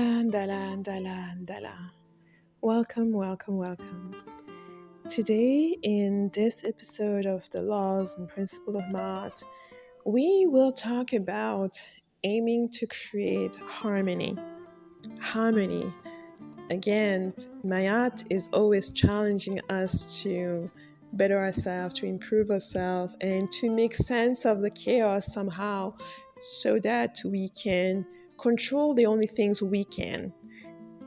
Dala, dala, dala, dala. Welcome, welcome, welcome. Today, in this episode of the Laws and Principles of Maat, we will talk about aiming to create harmony. Harmony. Again, Maat is always challenging us to better ourselves, to improve ourselves, and to make sense of the chaos somehow so that we can control the only things we can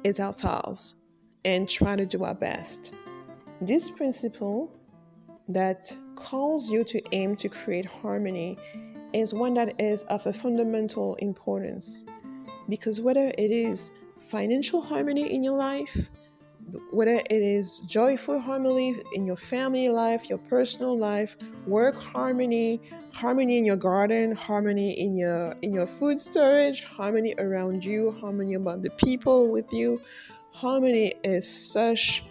is ourselves and try to do our best. This principle that calls you to aim to create harmony is one that is of a fundamental importance because whether it is financial harmony in your life, whether it is joyful harmony in your family life, your personal life, work harmony, harmony in your garden, harmony in your food storage, harmony around you, harmony among the people with you. Harmony is such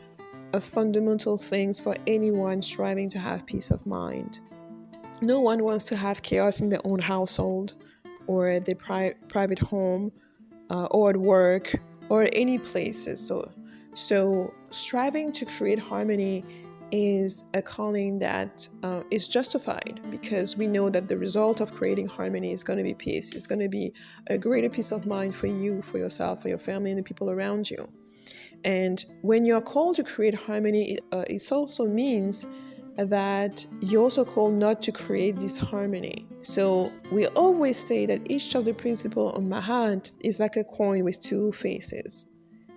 a fundamental thing for anyone striving to have peace of mind. No one wants to have chaos in their own household or their private home or at work or any places. So striving to create harmony is a calling that is justified because we know that the result of creating harmony is going to be peace. It's going to be a greater peace of mind for you, for yourself, for your family, and the people around you. And when you're called to create harmony, it also means that you're also called not to create disharmony. So we always say that each of the principles of Maat is like a coin with two faces.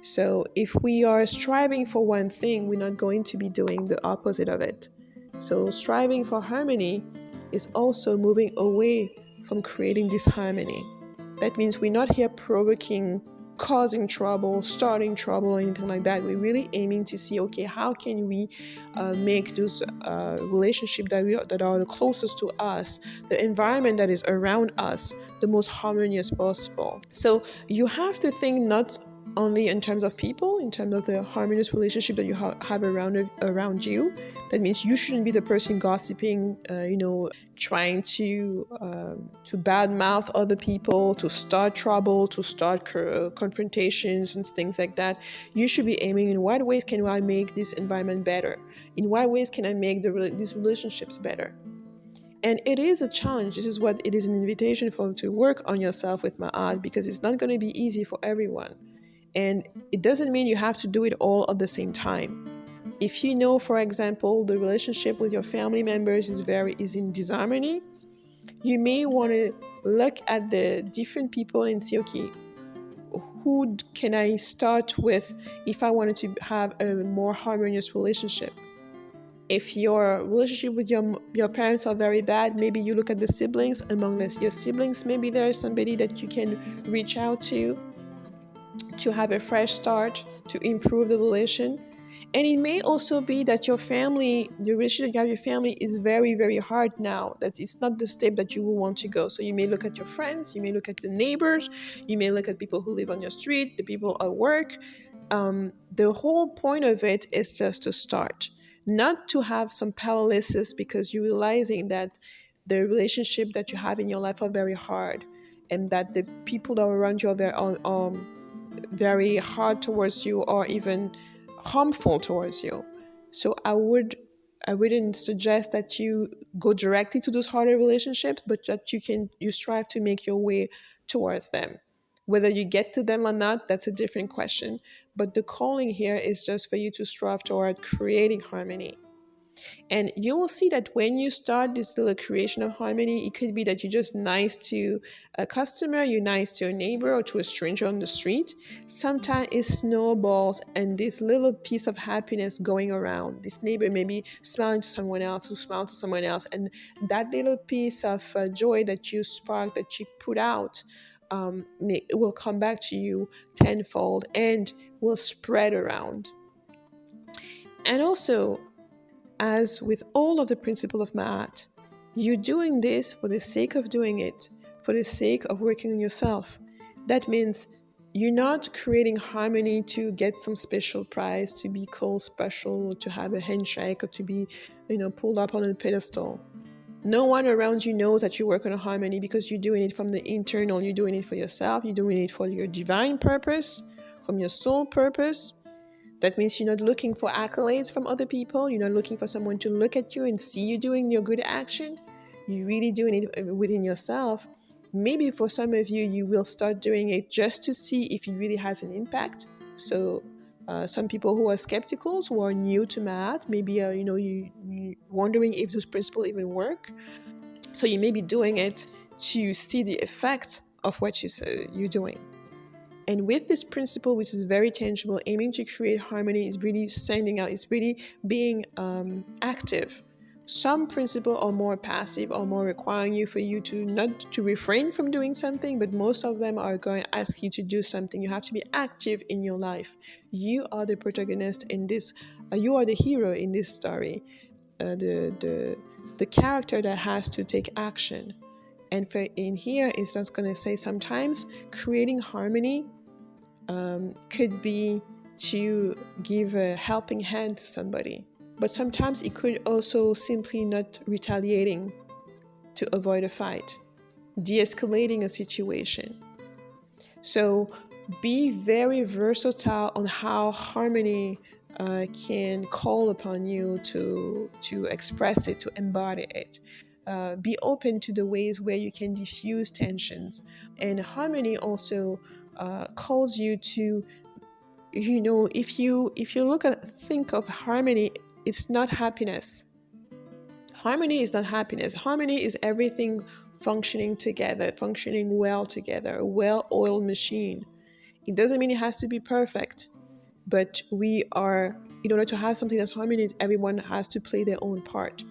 So if we are striving for one thing, we're not going to be doing the opposite of it. So striving for harmony is also moving away from creating disharmony. That means we're not here provoking, causing trouble, starting trouble, or anything like that. We're really aiming to see, okay, how can we make those relationships that are the closest to us, the environment that is around us, the most harmonious possible. So you have to think not only in terms of people, in terms of the harmonious relationship that you have around you. That means you shouldn't be the person gossiping, trying to badmouth other people, to start trouble, to start confrontations and things like that. You should be aiming in what ways can I make this environment better? In what ways can I make these relationships better? And it is a challenge. This is what it is an invitation to work on yourself with Maat because it's not going to be easy for everyone. And it doesn't mean you have to do it all at the same time. If you know, for example, the relationship with your family members is in disharmony, you may want to look at the different people and see, okay, who can I start with if I wanted to have a more harmonious relationship? If your relationship with your parents are very bad, maybe you look at the siblings. Among your siblings, maybe there is somebody that you can reach out to have a fresh start, to improve the relation. And it may also be that your family, the relationship you have with your family is very, very hard now, that it's not the step that you will want to go. So you may look at your friends, you may look at the neighbors, you may look at people who live on your street, the people at work. The whole point of it is just to start, not to have some paralysis because you're realizing that the relationship that you have in your life are very hard and that the people that are around you are very hard towards you or even harmful towards you. So I wouldn't suggest that you go directly to those harder relationships, but that you strive to make your way towards them. Whether you get to them or not, that's a different question. But the calling here is just for you to strive toward creating harmony. And you will see that when you start this little creation of harmony, it could be that you're just nice to a customer, you're nice to a neighbor or to a stranger on the street. Sometimes it snowballs and this little piece of happiness going around. This neighbor may be smiling to someone else, who smiles to someone else. And that little piece of joy that you spark, that you put out, it will come back to you tenfold and will spread around. And also, as with all of the principle of Maat, you're doing this for the sake of doing it, for the sake of working on yourself. That means you're not creating harmony to get some special prize, to be called special, or to have a handshake, or to be, pulled up on a pedestal. No one around you knows that you work on harmony because you're doing it from the internal. You're doing it for yourself. You're doing it for your divine purpose, from your soul purpose. That means you're not looking for accolades from other people. You're not looking for someone to look at you and see you doing your good action. You're really doing it within yourself. Maybe for some of you, you will start doing it just to see if it really has an impact. So some people who are skeptical, who are new to Maat, maybe you wondering if those principles even work. So you may be doing it to see the effect of what you're doing. And with this principle, which is very tangible, aiming to create harmony is really sending out, it's really being active. Some principles are more passive or more requiring you for you to not to refrain from doing something, but most of them are going to ask you to do something. You have to be active in your life. You are the protagonist in this, you are the hero in this story, the character that has to take action. And for in here, it's just going to say sometimes creating harmony could be to give a helping hand to somebody. But sometimes it could also simply not retaliating to avoid a fight, de-escalating a situation. So be very versatile on how harmony can call upon you to express it, to embody it. Be open to the ways where you can diffuse tensions. And harmony also calls you to, if you think of harmony, it's not happiness. Harmony is not happiness. Harmony is everything functioning together, functioning well together, a well-oiled machine. It doesn't mean it has to be perfect, but in order to have something that's harmonious, everyone has to play their own part.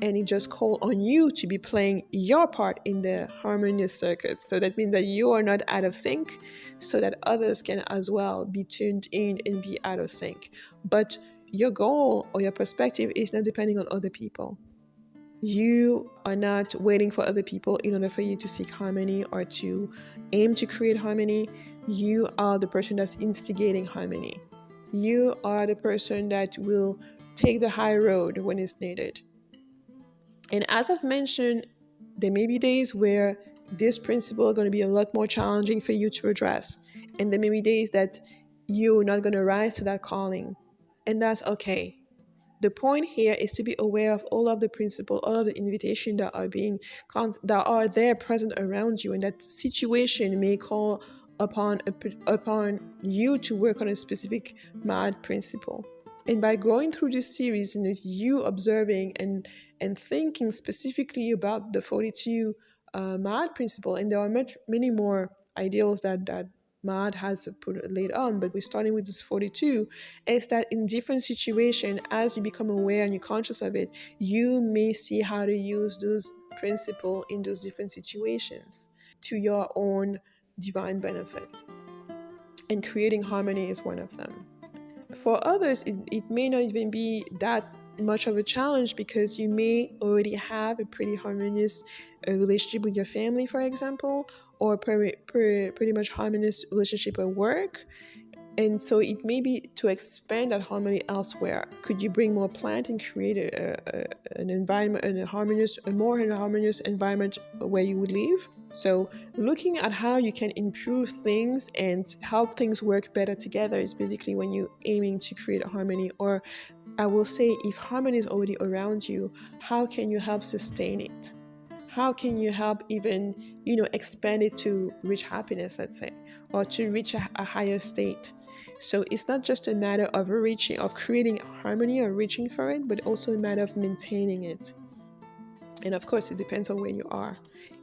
And it just calls on you to be playing your part in the harmonious circuit. So that means that you are not out of sync, so that others can as well be tuned in and be out of sync. But your goal or your perspective is not depending on other people. You are not waiting for other people in order for you to seek harmony or to aim to create harmony. You are the person that's instigating harmony. You are the person that will take the high road when it's needed. And as I've mentioned, there may be days where this principle is going to be a lot more challenging for you to address. And there may be days that you're not going to rise to that calling. And that's okay. The point here is to be aware of all of the principles, all of the invitations that are there present around you, and that situation may call upon you to work on a specific Maat principle. And by going through this series, you observing and thinking specifically about the 42 Maat principle, and there are many more ideals that Maat has put laid on, but we're starting with this 42, is that in different situations, as you become aware and you're conscious of it, you may see how to use those principles in those different situations to your own divine benefit. And creating harmony is one of them. For others, it may not even be that much of a challenge because you may already have a pretty harmonious relationship with your family, for example, or pretty much harmonious relationship at work. And so it may be to expand that harmony elsewhere. Could you bring more plant and create an environment, a more harmonious environment where you would live? So looking at how you can improve things and help things work better together is basically when you're aiming to create a harmony. Or I will say, if harmony is already around you, how can you help sustain it? How can you help even, expand it to reach happiness, let's say, or to reach a higher state? So it's not just a matter of creating harmony or reaching for it, but also a matter of maintaining it. And of course, it depends on where you are.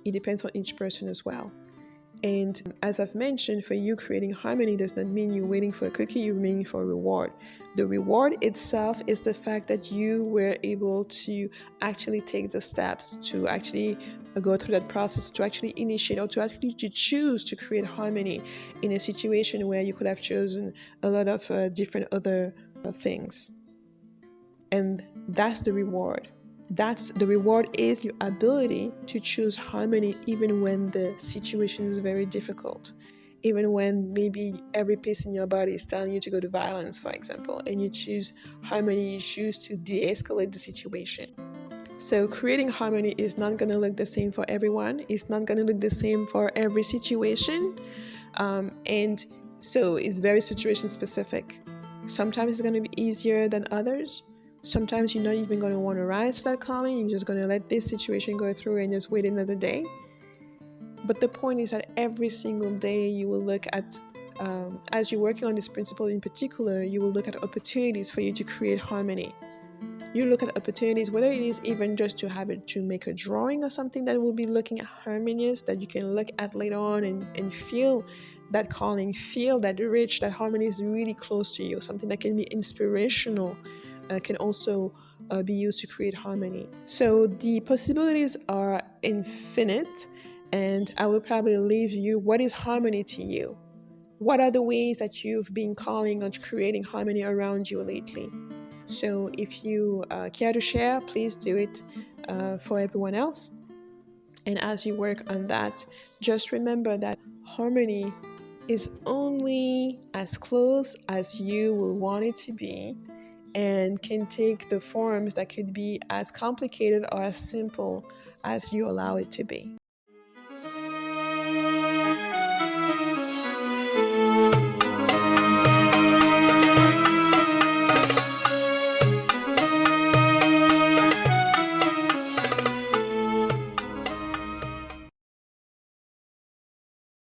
It depends on each person as well. And as I've mentioned, for you, creating harmony does not mean you're waiting for a cookie, you're waiting for a reward. The reward itself is the fact that you were able to actually take the steps to actually go through that process, to actually initiate or to actually choose to create harmony in a situation where you could have chosen a lot of different other things. And that's the reward. The reward is your ability to choose harmony even when the situation is very difficult, even when maybe every piece in your body is telling you to go to violence, for example, and you choose harmony, you choose to de-escalate the situation. So creating harmony is not going to look the same for everyone. It's not going to look the same for every situation. And so it's very situation specific. Sometimes it's going to be easier than others. Sometimes you're not even going to want to rise to that calling. You're just going to let this situation go through and just wait another day. But the point is that every single day you will look at, as you're working on this principle in particular, you will look at opportunities for you to create harmony. You look at opportunities, whether it is even just to have it to make a drawing or something that will be looking at harmonious, that you can look at later on and feel that calling, feel that rich, that harmony is really close to you, something that can be inspirational, can also be used to create harmony. So the possibilities are infinite, and I will probably leave you, what is harmony to you? What are the ways that you've been calling on creating harmony around you lately? So if you care to share, please do it for everyone else. And as you work on that, just remember that harmony is only as close as you will want it to be, and can take the forms that could be as complicated or as simple as you allow it to be.